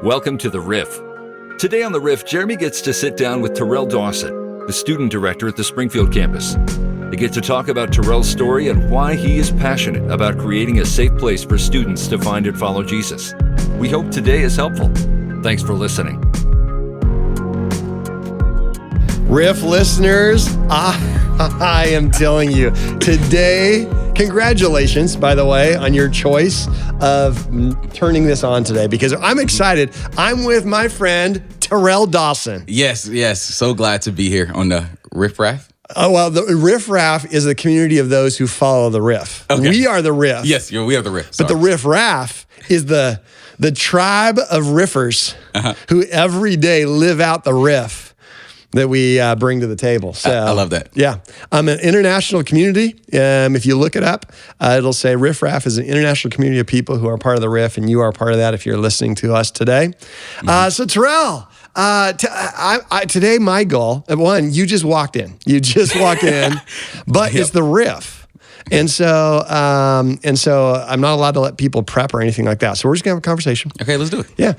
Welcome to the Riff. Today on the Riff, Jeremy gets to sit down with Terrell Dawson, the student director at the Springfield campus. They get to talk about Terrell's story and why he is passionate about creating a safe place for students to find and follow Jesus. We hope today is helpful. Thanks for listening. Riff listeners, I am telling you, today, congratulations, by the way, on your choice of turning this on today, because I'm excited. I'm with my friend, Terrell Dawson. Yes. So glad to be here on the Riff Raff. Oh, well, the Riff Raff is the community of those who follow the Riff. Okay. We are the Riff. Yes, we are the Riff. Sorry. But the Riff Raff is the tribe of riffers who every day live out the riff that we bring to the table. So I love that. Yeah. An international community. If you look it up, it'll say Riff Raff is an international community of people who are part of the Riff, and you are part of that if you're listening to us today. So Terrell, today my goal, one, you just walked in. But it's the Riff. And so I'm not allowed to let people prep or anything like that. So we're just gonna have a conversation. Okay, let's do it. Yeah.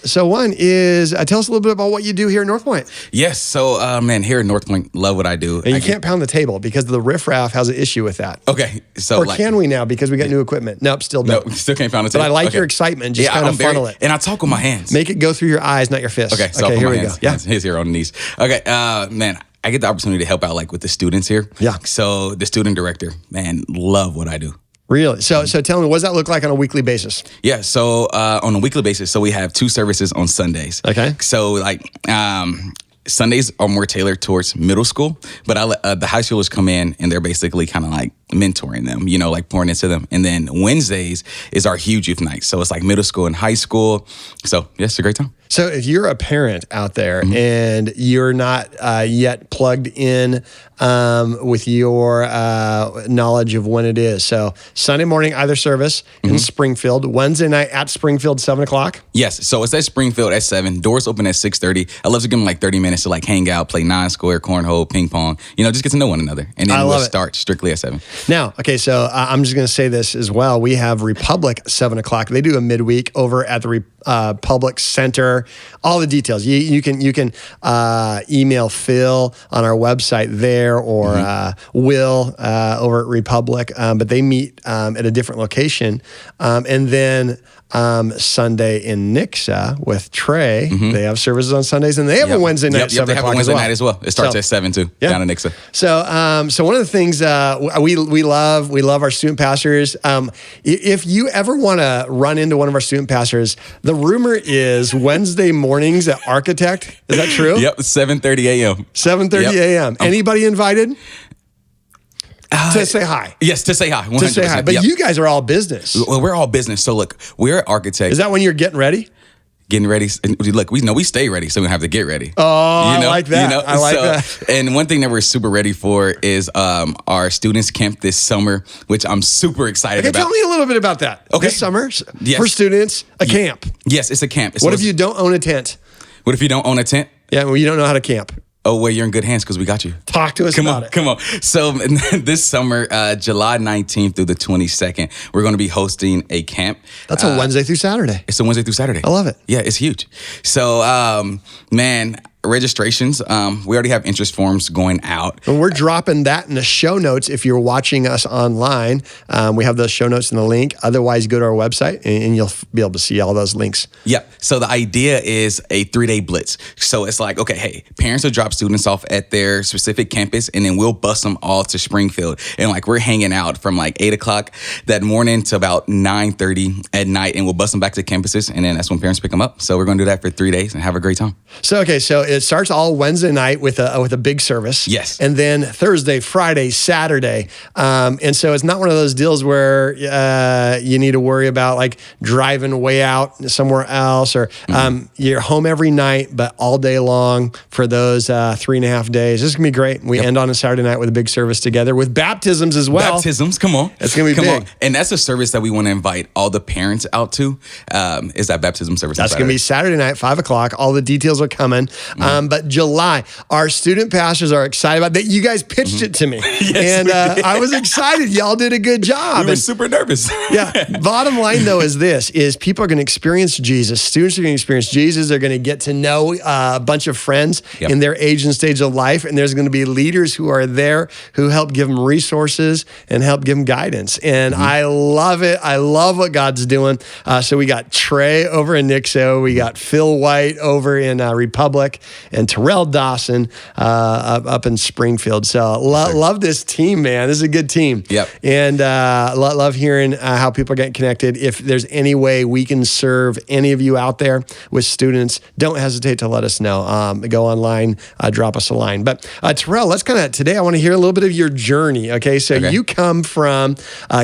So one is, tell us a little bit about what you do here at North Point. Yes. So, here at North Point, love what I do. And you can't pound the table because the Riff Raff has an issue with that. Okay. So, or can we now because we got new equipment? Nope, still don't. No, still can't pound the table. But I like your excitement. Just kind of funnel it. And I talk with my hands. Make it go through your eyes, not your fists. Okay. So here we go. Yeah. He's here on the knees. Okay. I get the opportunity to help out with the students here. Yeah. So the student director, love what I do. Really? So tell me, what does that look like on a weekly basis? Yeah. So on a weekly basis, so we have 2 services on Sundays. Okay. So Sundays are more tailored towards middle school, but I let the high schoolers come in and they're basically kind of like mentoring them, like pouring into them. And then Wednesdays is our huge youth night. So it's like middle school and high school. So yeah, it's a great time. So if you're a parent out there and you're not yet plugged in with your knowledge of when it is. So Sunday morning, either service in Springfield, Wednesday night at Springfield, 7:00. Yes. So it's at Springfield at 7. Doors open at 6:30. I love to give them like 30 minutes to like hang out, play 9-square, cornhole, ping pong, just get to know one another. And then we'll start strictly at 7. Now, okay, so I'm just going to say this as well. We have Republic 7:00. They do a midweek over at the Republic Center. All the details. You can email Phil on our website there or Will over at Republic. But they meet at a different location. And then Sunday in Nixa with Trey. They have services on Sundays, and they have a Wednesday night at 7:00 they have a Wednesday night as well. It starts at 7 too, down in Nixa. So one of the things we love our student pastors. If you ever want to run into one of our student pastors, the rumor is Wednesday mornings at Architect. Is that true? Yep, 7:30 a.m. 7:30 a.m. Anybody invited? To say hi. Yes, to say hi. 100%. To say hi. But you guys are all business. Well, we're all business. So look, we're Architect. Is that when you're getting ready? Getting ready. Look, we stay ready, so we have to get ready. Oh, I like that. I like that. And one thing that we're super ready for is our students camp this summer, which I'm super excited about. Tell me a little bit about that. Okay. This summer, for students, a camp. Yes, it's a camp. What if you don't own a tent? What if you don't own a tent? Yeah, well, you don't know how to camp. Oh, well, you're in good hands because we got you. Talk to us about it. Come on. So this summer, July 19th through the 22nd, we're going to be hosting a camp. That's a Wednesday through Saturday. It's a Wednesday through Saturday. I love it. Yeah, it's huge. So, registrations, we already have interest forms going out. And we're dropping that in the show notes if you're watching us online. We have those show notes in the link. Otherwise, go to our website and you'll be able to see all those links. Yep. So the idea is a 3-day blitz. So it's like, okay, hey, parents will drop students off at their specific campus and then we'll bus them all to Springfield. And like we're hanging out from like 8:00 that morning to about 9:30 at night, and we'll bus them back to campuses, and then that's when parents pick them up. So we're going to do that for 3 days and have a great time. So it starts all Wednesday night with a big service. Yes. And then Thursday, Friday, Saturday. And so it's not one of those deals where you need to worry about like driving way out somewhere else, or you're home every night, but all day long for those 3.5 days. This is going to be great. We end on a Saturday night with a big service together with baptisms as well. Baptisms, come on. It's going to be big. On. And that's a service that we want to invite all the parents out to, is that baptism service. That's going to be Saturday night, 5:00. All the details are coming. But July, our student pastors are excited about that. You guys pitched it to me. Yes, I was excited. Y'all did a good job. We were super nervous. Yeah. Bottom line, though, is people are going to experience Jesus. Students are going to experience Jesus. They're going to get to know a bunch of friends in their age and stage of life. And there's going to be leaders who are there who help give them resources and help give them guidance. And I love it. I love what God's doing. So we got Trey over in Nixo. We got Phil White over in Republic and Terrell Dawson up in Springfield. So love this team, man. This is a good team. Yep. And love hearing how people are getting connected. If there's any way we can serve any of you out there with students, don't hesitate to let us know. Go online, drop us a line. But Terrell, today I want to hear a little bit of your journey. Okay, so you come from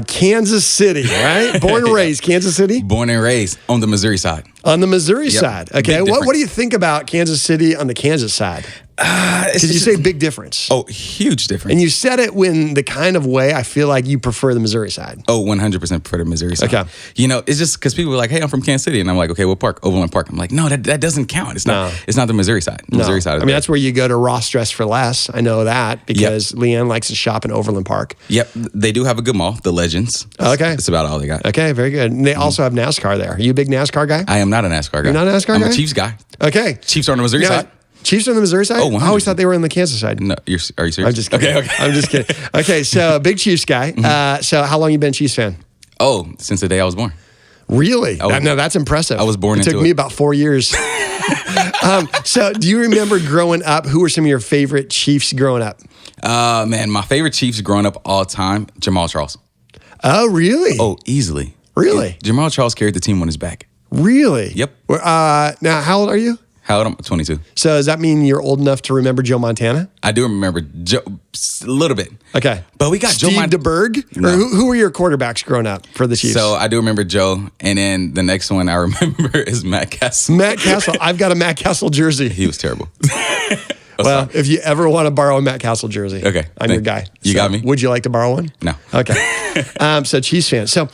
Kansas City, right? Born and raised Kansas City? Born and raised on the Missouri side. On the Missouri side. Okay, what do you think about Kansas City on the Kansas side? Did you say big difference? Oh, huge difference. And you said it in the kind of way I feel like you prefer the Missouri side. Oh, 100% prefer the Missouri side. Okay. It's just because people are like, hey, I'm from Kansas City. And I'm like, okay, what park? Overland Park. I'm like, no, that doesn't count. It's not the Missouri side. The Missouri side. That's where you go to Ross Dress for Less. I know that because Leanne likes to shop in Overland Park. Yep. They do have a good mall, the Legends. Okay. That's about all they got. Okay, very good. And they also have NASCAR there. Are you a big NASCAR guy? I am not a NASCAR guy. You're not a NASCAR guy? I'm a Chiefs guy. Okay. Chiefs are on the Missouri side. Chiefs are on the Missouri side? Oh, 100%. I always thought they were on the Kansas side. No, are you serious? I'm just kidding. Okay. I'm just kidding. Okay, so big Chiefs guy. So how long you been a Chiefs fan? Oh, since the day I was born. Really? No, that's impressive. I was born into it. It took me about 4 years. So do you remember growing up, who were some of your favorite Chiefs growing up? Man, my favorite Chiefs growing up all time, Jamal Charles. Oh, really? Oh, easily. Really? Jamal Charles carried the team on his back. Really? Yep. Now, how old are you? How old am I? 22. So does that mean you're old enough to remember Joe Montana? I do remember Joe a little bit. Okay. But we got Steve Joe DeBerg? No. Or who were your quarterbacks growing up for the Chiefs? So I do remember Joe. And then the next one I remember is Matt Castle. Matt Castle. I've got a Matt Castle jersey. He was terrible. Well, if you ever want to borrow a Matt Castle jersey, okay, I'm your guy. You got me. Would you like to borrow one? No. Okay. So Chiefs fan. So,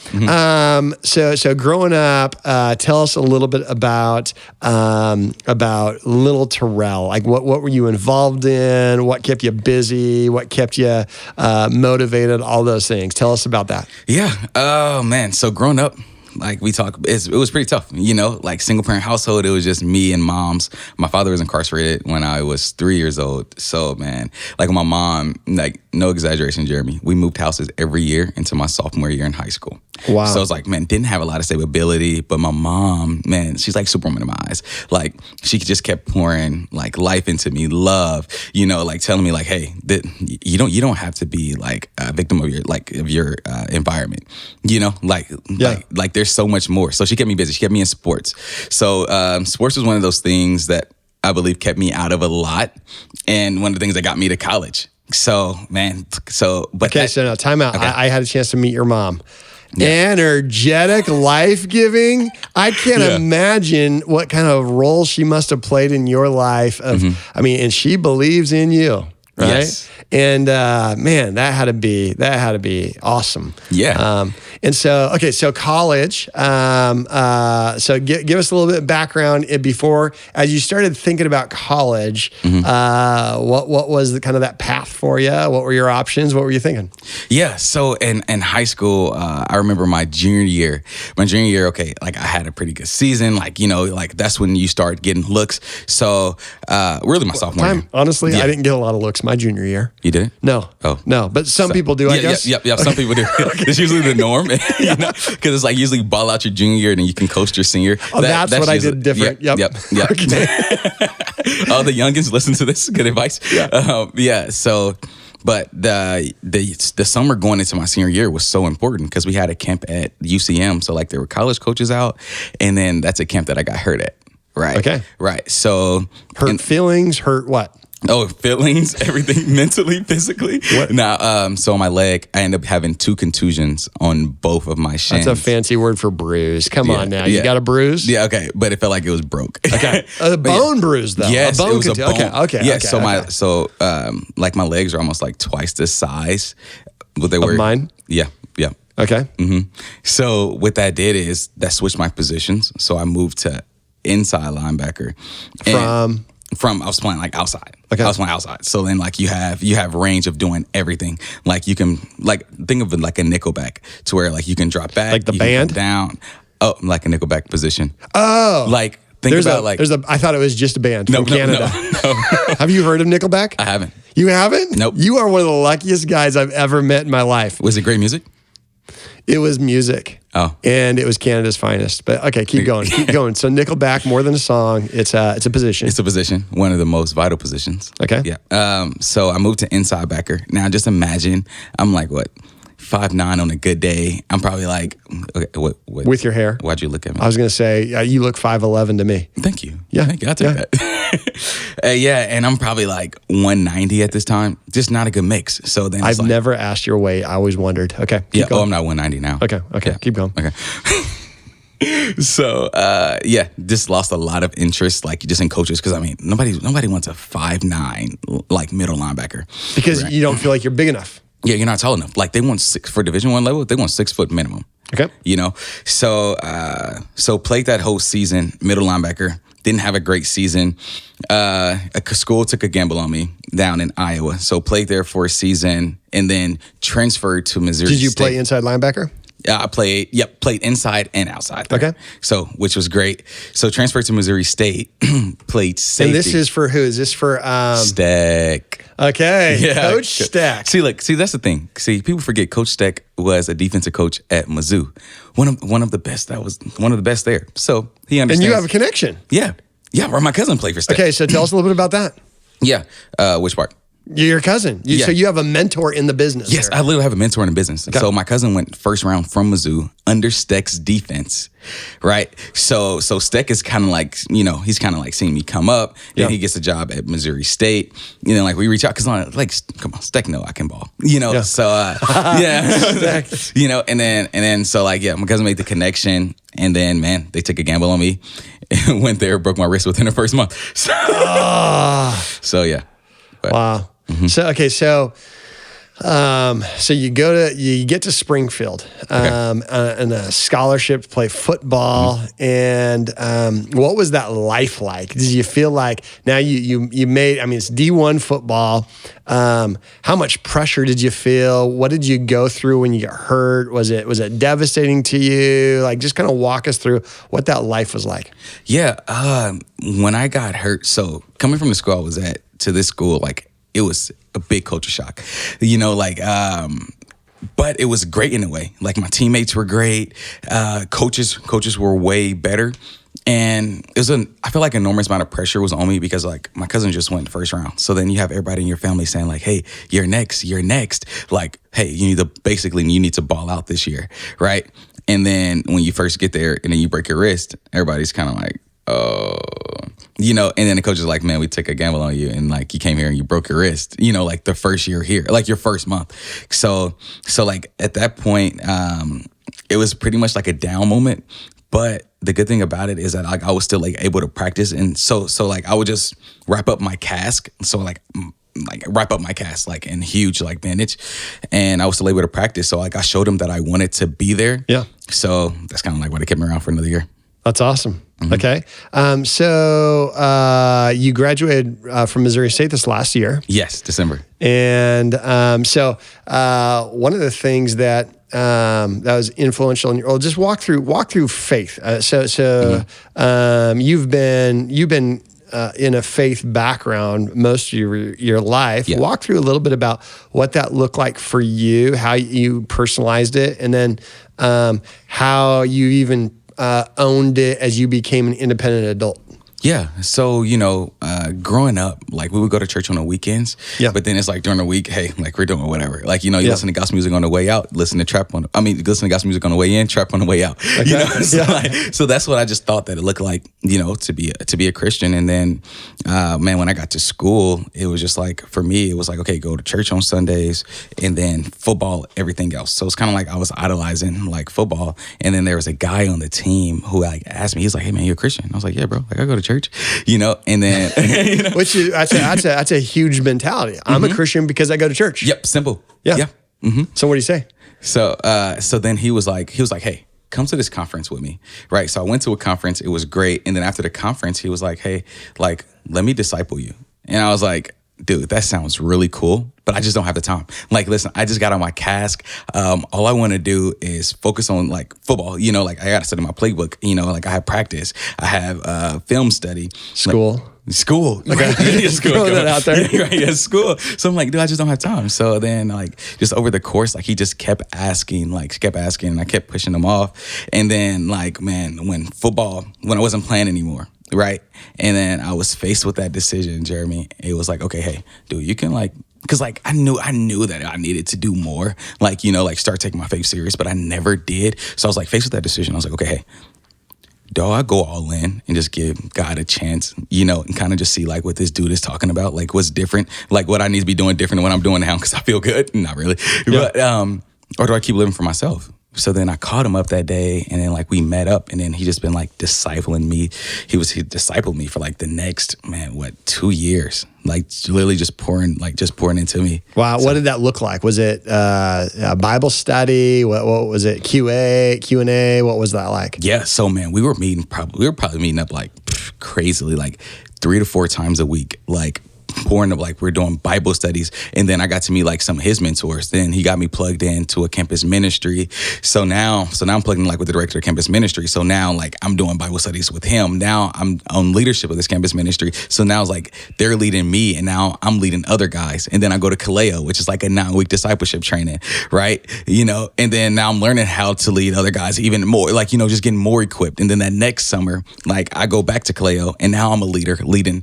so growing up, tell us a little bit about little Terrell. Like, what were you involved in? What kept you busy? What kept you motivated? All those things. Tell us about that. Yeah. Oh man. So growing up, like we talk, it was pretty tough, like single parent household. It was just me and moms. My father was incarcerated when I was 3 years old. So man, like my mom, like no exaggeration, Jeremy, we moved houses every year into my sophomore year in high school. Wow. So I was like, man, didn't have a lot of stability, but my mom, man, she's like Superwoman in my eyes. Like she just kept pouring like life into me, love, like telling me like, hey, you don't have to be like a victim of your environment, like there's so much more. So she kept me busy. She kept me in sports. So sports was one of those things that I believe kept me out of a lot, and one of the things that got me to college. So man, but okay, so now time out. Okay. I had a chance to meet your mom. Yeah. Energetic, life-giving. I can't imagine what kind of role she must have played in your life. And she believes in you, right? Yes. And man, that had to be awesome. Yeah. And so, okay, so college. So give us a little bit of background before, as you started thinking about college. What was the kind of that path for you? What were your options? What were you thinking? Yeah. So in high school, I remember my junior year. Okay, like I had a pretty good season. Like that's when you start getting looks. So really, my sophomore year. Honestly, I didn't get a lot of looks my junior year. You didn't? No. Oh. No, but some people do, I guess. Yep. Some people do. It's usually the norm, because it's like usually ball out your junior year and then you can coast your senior. Oh, that's what usually, I did different. Yep. Okay. All the youngins listen to this. Good advice. Yeah. So, but the summer going into my senior year was so important because we had a camp at UCM. So like there were college coaches out, and then that's a camp that I got hurt at. Right. Okay. Right. So feelings, hurt what? Oh, feelings, everything, mentally, physically. What? Now, so on my leg, I ended up having 2 contusions on both of my shins. That's a fancy word for bruise. Come on now. You got a bruise? Yeah, okay. But it felt like it was broke. Okay. A bone bruise, though. Yes, a bone it was a bone. Okay. Yeah, so like my legs are almost like twice the size. What they were. Of mine? Yeah. Okay. So what that did is that switched my positions. So I moved to inside linebacker. I was playing like outside. Okay. I was playing outside. So then like you have range of doing everything. Like you can like think of it like a Nickelback to where like you can drop back, Like the you band? can come down. Oh, like a Nickelback position. Oh, Like think about like I thought it was just a band from Canada. No. Have you heard of Nickelback? I haven't. You haven't? Nope. You are one of the luckiest guys I've ever met in my life. Was it great music? It was music. Oh. And it was Canada's finest. But okay, keep going. Keep going. So Nickelback, more than a song, it's a position. It's a position, one of the most vital positions. Okay. Yeah. So I moved to inside backer. Now just imagine I'm like what 5'9" on a good day. I'm probably like okay, what With your hair. Why'd you look at me? I was going to say, you look 5'11" to me. Thank you. Yeah. Thank you. I'll take that. Yeah, and I'm probably like 190 at this time. Just not a good mix. So then I've never asked your weight. I always wondered. Okay. Yeah. Keep going. Oh, I'm not 190 now. Okay. Yeah. Keep going. Okay. So yeah, just lost a lot of interest, like just in coaches, because I mean nobody wants a 5'9" like middle linebacker Because right? you don't feel like you're big enough. Yeah, you're not tall enough. Like they want for Division I level, they want 6 foot minimum. Okay. You know, so played that whole season, middle linebacker. Didn't have a great season. A school took a gamble on me down in Iowa, so played there for a season, and then transferred to Missouri. Did you State. play inside linebacker? I played inside and outside there. Okay. So, which was great. So transferred to Missouri State, played safety. And this is for who? Is this for Steck. Okay. Yeah. Coach Stack. See, that's the thing. See, people forget Coach Steck was a defensive coach at Mizzou. One of the best. That was one of the best there. So he understands. And you have a connection. Yeah. Yeah, or my cousin played for Steck. Okay, so tell us a little bit about that. Yeah. Which part? You're your cousin. Yeah. So you have a mentor in the business. Yes, there. I literally have a mentor in the business. Okay. So my cousin went first round from Mizzou under Steck's defense, right? So Steck is kind of like, he's kind of like seeing me come up. Then he gets a job at Missouri State. Like we reach out because like, come on, Steck, no, I can ball. Yeah. So yeah, and then so like yeah, my cousin made the connection, and then man, they took a gamble on me, and went there, broke my wrist within the first month. So, so yeah. But, wow. Mm-hmm. So you get to Springfield and a scholarship to play football. Mm-hmm. And what was that life like? Did you feel like now you made? I mean, it's D1 football. How much pressure did you feel? What did you go through when you got hurt? Was it devastating to you? Like, just kind of walk us through what that life was like. Yeah. When I got hurt, so coming from the school I was at to this school, like it was a big culture shock, but it was great in a way. Like my teammates were great. Coaches were way better. And it was I feel like an enormous amount of pressure was on me because like my cousin just went first round. So then you have everybody in your family saying like, hey, you're next. Like, hey, you need to ball out this year. Right. And then when you first get there and then you break your wrist, everybody's kind of like, oh, and then the coach is like, man, we took a gamble on you. And like, you came here and you broke your wrist, like the first year here, like your first month. So like at that point, it was pretty much like a down moment. But the good thing about it is that like I was still like able to practice. And so like I would just wrap up my cast. So like wrap up my cast, like in huge like bandage. And I was still able to practice. So like I showed them that I wanted to be there. Yeah. So that's kind of like why they kept me around for another year. That's awesome. Mm-hmm. Okay. So you graduated from Missouri State this last year. Yes, December. And so one of the things that was influential in your, just walk through faith. You've been in a faith background most of your life. Yeah. Walk through a little bit about what that looked like for you, how you personalized it, and then how you even owned it as you became an independent adult. Yeah. So, growing up, like we would go to church on the weekends. Yeah. But then it's like during the week, hey, like we're doing whatever. Like, you listen to gospel music on the way out, listen to gospel music on the way in, trap on the way out. Okay. So that's what I just thought that it looked like, to be a Christian. And then, man, when I got to school, it was just like, for me, it was like, okay, go to church on Sundays and then football, everything else. So it's kind of like I was idolizing like football. And then there was a guy on the team who like asked me, he's like, hey man, you're a Christian? I was like, yeah, bro, like I go to church, and then which is that's a huge mentality. I'm a Christian because I go to church. Yep, simple. Yeah. Mm-hmm. So what do you say? So then he was like, hey, come to this conference with me, right? So I went to a conference. It was great. And then after the conference, he was like, hey, like, let me disciple you. And I was like, dude, that sounds really cool, but I just don't have the time. Like, listen, I just got on my cask. All I want to do is focus on like football. You know, like I got to study my playbook. You know, like I have practice. I have film study. School. Like, school. Okay. Yeah, school. Throw that out there. Yeah, right, yeah, school. So I'm like, dude, I just don't have time. So then like just over the course, like he just kept asking, and I kept pushing him off. And then like, man, when I wasn't playing anymore, right? And then I was faced with that decision, Jeremy. It was like, okay, hey, dude, you can like, because like I knew that I needed to do more, like, you know, like start taking my faith serious, but I never did. So I was like faced with that decision. I was like, okay, hey, do I go all in and just give God a chance, you know, and kind of just see like what this dude is talking about, like what's different, like what I need to be doing different than what I'm doing now because I feel good? Not really. Yeah. But, or do I keep living for myself? So then I called him up that day and then like we met up and then he just been like discipling me. He discipled me for like the next, 2 years, like literally just pouring into me. Wow. So, what did that look like? Was it a Bible study? What was it? Q&A? What was that like? Yeah. So man, we were probably meeting up like crazily, like 3 to 4 times a week, like pouring up, like we're doing Bible studies. And then I got to meet like some of his mentors. Then he got me plugged into a campus ministry. So now I'm plugged in like with the director of campus ministry. So now like I'm doing Bible studies with him. Now I'm on leadership of this campus ministry. So now it's like they're leading me and now I'm leading other guys. And then I go to Kaleo, which is like a 9-week discipleship training, right? You know, and then now I'm learning how to lead other guys even more, like, you know, just getting more equipped. And then that next summer, like I go back to Kaleo and now I'm a leader leading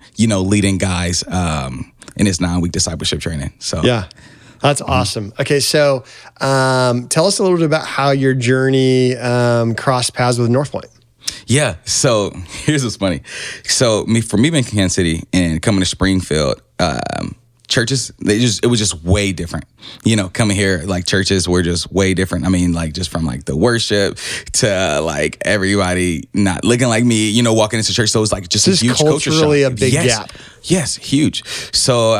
guys, in this 9-week discipleship training. So yeah, that's awesome. Okay, so tell us a little bit about how your journey crossed paths with North Point. Yeah, so here's what's funny. So for me being in Kansas City and coming to Springfield, churches, it was just way different. You know, coming here, like churches were just way different. I mean, like just from like the worship to like everybody not looking like me, you know, walking into church. So it was like just a huge culture shock. Culturally a big gap. Yes, huge. So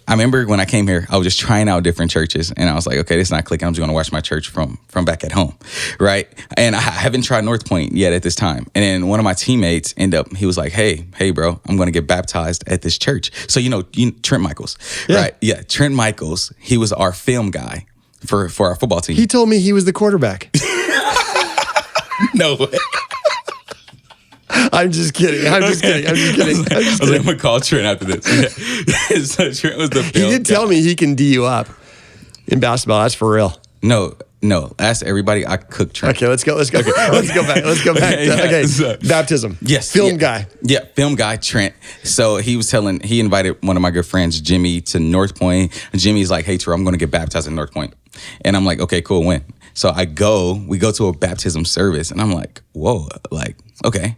I remember when I came here, I was just trying out different churches and I was like, okay, this is not clicking. I'm just going to watch my church from back at home, right? And I haven't tried North Point yet at this time. And then one of my teammates he was like, hey, bro, I'm going to get baptized at this church. So, you know Trent Michaels, right? Yeah, Trent Michaels, he was our film guy for our football team. He told me he was the quarterback. No way. I'm just kidding. I'm just kidding. I'm going to call Trent after this. Yeah. So Trent was the film He did tell me he can D you up in basketball. That's for real. No. Ask everybody. I cook Trent. Okay, let's go. Okay. Let's go back. Okay, so, baptism. Yes. Film guy. Yeah, film guy, Trent. So he invited one of my good friends, Jimmy, to North Point. And Jimmy's like, hey, Terrell, I'm going to get baptized at North Point. And I'm like, okay, cool, when? So we go to a baptism service. And I'm like, whoa, like, okay.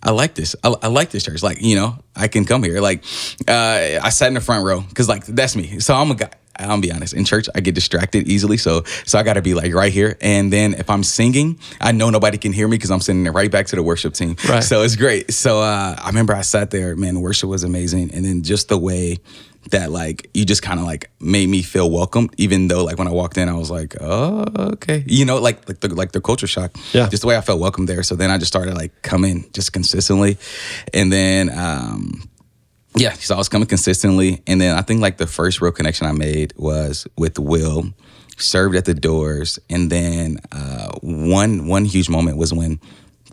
I like this. I like this church. Like, you know, I can come here. Like, I sat in the front row because, like, that's me. So I'm a guy. I'll be honest. In church, I get distracted easily. So I got to be like right here. And then if I'm singing, I know nobody can hear me because I'm sitting there right back to the worship team. Right. So it's great. So I remember I sat there. Man, worship was amazing. And then just the way that like you just kind of like made me feel welcome, even though like when I walked in I was like, oh, okay, you know, like the culture shock. Yeah, just the way I felt welcome there. So then I just started like coming just consistently, and then so I was coming consistently, and then I think like the first real connection I made was with Will, served at the doors, and then one huge moment was when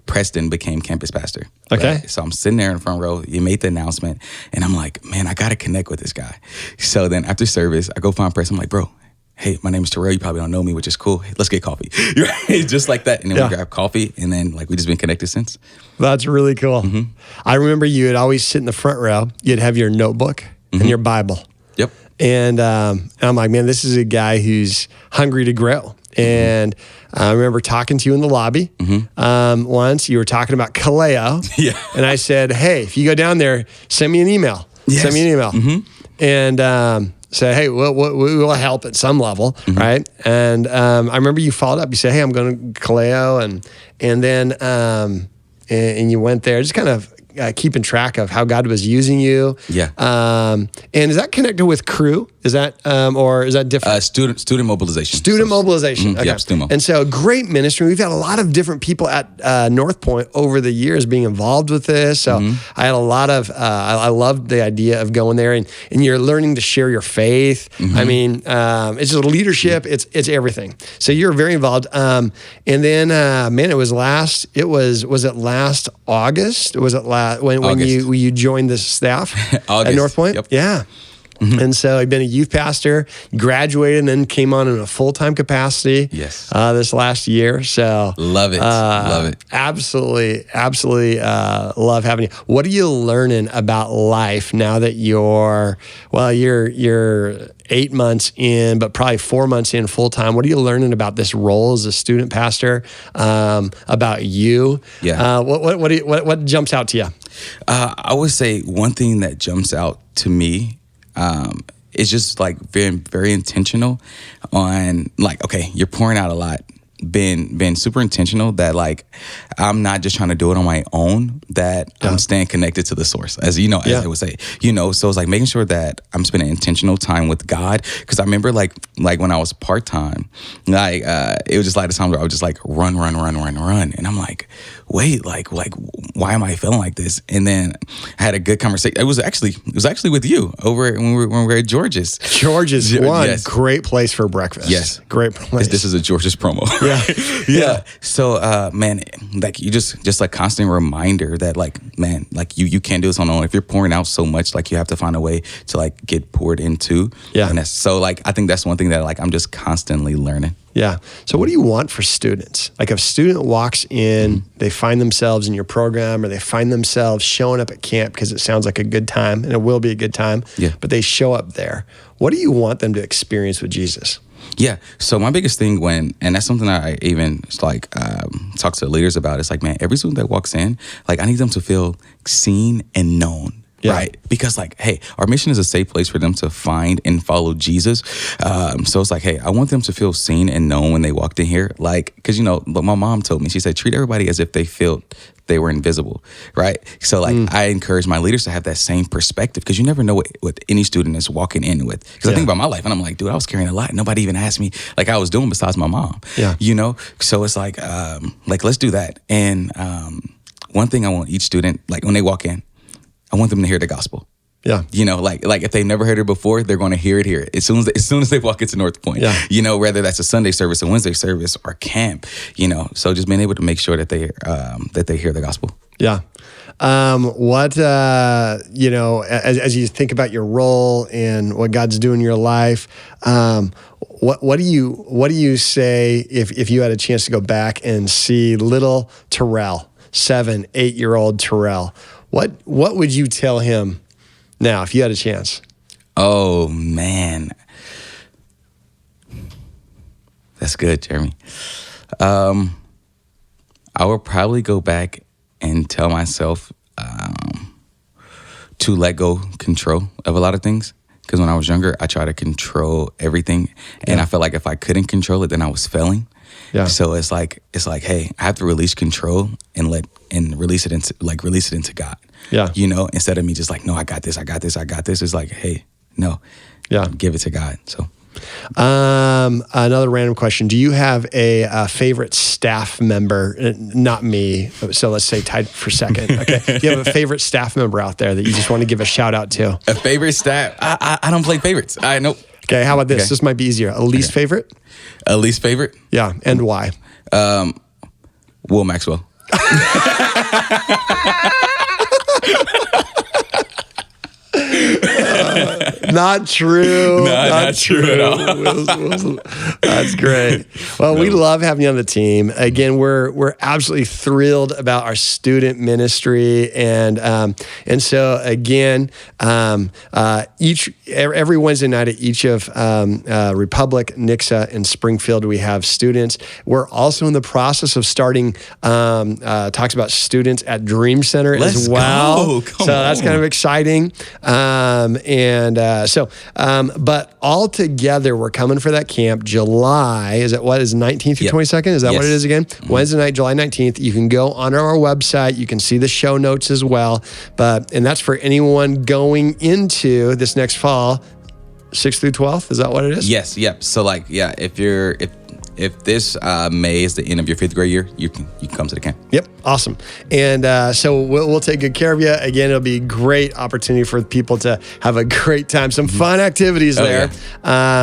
Preston became campus pastor. Okay. Right? So I'm sitting there in the front row. You made the announcement. And I'm like, man, I got to connect with this guy. So then after service, I go find Preston. I'm like, bro, hey, my name is Terrell. You probably don't know me, which is cool. Hey, let's get coffee. Just like that. And then we grab coffee. And then like we just been connected since. That's really cool. Mm-hmm. I remember you would always sit in the front row. You'd have your notebook and your Bible. Yep. And I'm like, man, this is a guy who's hungry to grow. And I remember talking to you in the lobby once. You were talking about Kaleo. Yeah. And I said, hey, if you go down there, send me an email. Yes. Send me an email. Mm-hmm. And say, hey, we will help at some level, right? And I remember you followed up. You said, hey, I'm going to Kaleo. And then and you went there. Just kind of keeping track of how God was using you. Yeah. And is that connected with crew? Is that or is that different? Student mobilization. Student mobilization. Okay. Yep, student And so great ministry. We've had a lot of different people at North Point over the years being involved with this. So I had a lot of, I loved the idea of going there and you're learning to share your faith. I mean, it's just leadership. It's everything. So you're very involved. And then, man, was it last August? Was it when August. you joined the staff August. at North Point? Yep. Yeah. And so I've been a youth pastor, graduated, and then came on in a full-time capacity. Yes. This last year. So Love it. Love it. Absolutely love having you. What are you learning about life now that you're 8 months in, but probably 4 months in full-time? What are you learning about this role as a student pastor? About you? Yeah. What jumps out to you? I would say one thing that jumps out to me it's just like very, very intentional on like, okay, you're pouring out a lot. Been super intentional that like I'm not just trying to do it on my own, that I'm staying connected to the source, as you know, as I would say, so it's like making sure that I'm spending intentional time with God. Because I remember like when I was part-time, like it was just like the time where I would just like run, and I'm like, wait, like why am I feeling like this? And then I had a good conversation. It was actually with you over when we were at George's. George's one great place for breakfast. Yes, great place. This is a George's promo. Yeah. So, man, like you just like constant reminder that like, man, like you can't do this on your own. If you're pouring out so much, like you have to find a way to like get poured into. Yeah. And that's, so like, I think that's one thing that like, I'm just constantly learning. Yeah. So what do you want for students? Like if a student walks in, they find themselves in your program or they find themselves showing up at camp because it sounds like a good time and it will be a good time, but they show up there. What do you want them to experience with Jesus? Yeah. So my biggest thing and that's something I even like talk to leaders about. It's like, man, every student that walks in, like I need them to feel seen and known. Yeah. Right. Because like, hey, our mission is a safe place for them to find and follow Jesus. So it's like, hey, I want them to feel seen and known when they walked in here. Like, because, but my mom told me, she said, treat everybody as if they felt they were invisible. Right. So like, I encourage my leaders to have that same perspective because you never know what any student is walking in with. Because I think about my life and I'm like, dude, I was carrying a lot. Nobody even asked me like I was doing besides my mom. Yeah. So it's like let's do that. And one thing I want each student, like when they walk in, I want them to hear the gospel. Yeah. Like if they've never heard it before, they're going to hear it here as soon as they walk into North Point. Yeah. Whether that's a Sunday service, a Wednesday service, or camp. So just being able to make sure that they hear the gospel. Yeah. As you think about your role and what God's doing in your life, what do you say if you had a chance to go back and see little Terrell, 7, 8-year-old Terrell? What would you tell him now if you had a chance? Oh, man. That's good, Jeremy. I would probably go back and tell myself to let go control of a lot of things. Because when I was younger, I tried to control everything. And I felt like if I couldn't control it, then I was failing. Yeah. So it's like, hey, I have to release control and release it into God. Yeah. Instead of me just like, no, I got this. It's like, hey, no. Yeah. Give it to God. So another random question. Do you have a favorite staff member? Not me. So let's say tied for second. Okay. Do you have a favorite staff member out there that you just want to give a shout out to? A favorite staff? I don't play favorites. Nope. Okay, how about this? Okay. This might be easier. A least favorite? A least favorite? Yeah, and why? Will Maxwell. Not true. Not true at all. That's great. Well, we love having you on the team. Again, we're absolutely thrilled about our student ministry, and so again, every Wednesday night at each of Republic, Nixa, and Springfield, we have students. We're also in the process of starting talks about students at Dream Center as well. So that's kind of exciting. And And but all together, we're coming for that camp July. Is it what is 19th through 22nd? Is that what it is again? Wednesday night, July 19th. You can go on our website. You can see the show notes as well. And that's for anyone going into this next fall, 6th through 12th. Is that what it is? Yes. Yep. So if this May is the end of your 5th grade year, you can come to the camp. Yep, awesome. And so we'll take good care of you. Again, it'll be a great opportunity for people to have a great time, some fun activities there,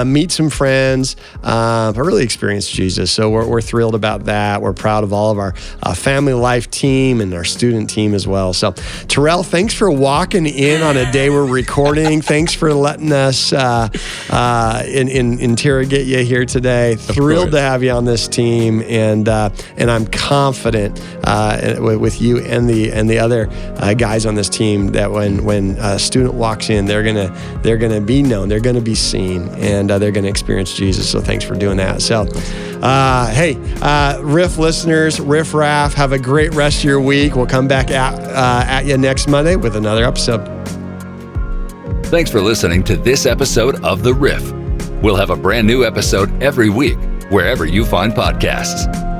meet some friends, but really experience Jesus. So we're thrilled about that. We're proud of all of our family life team and our student team as well. So Terrell, thanks for walking in on a day we're recording. Thanks for letting us interrogate you here today. Thrilled to have you on this team, and I'm confident with you and the other guys on this team that when a student walks in, they're gonna be known, they're gonna be seen, and they're gonna experience Jesus. So thanks for doing that. So, hey, Riff listeners, Riff Raff, have a great rest of your week. We'll come back at you next Monday with another episode. Thanks for listening to this episode of The Riff. We'll have a brand new episode every week, wherever you find podcasts.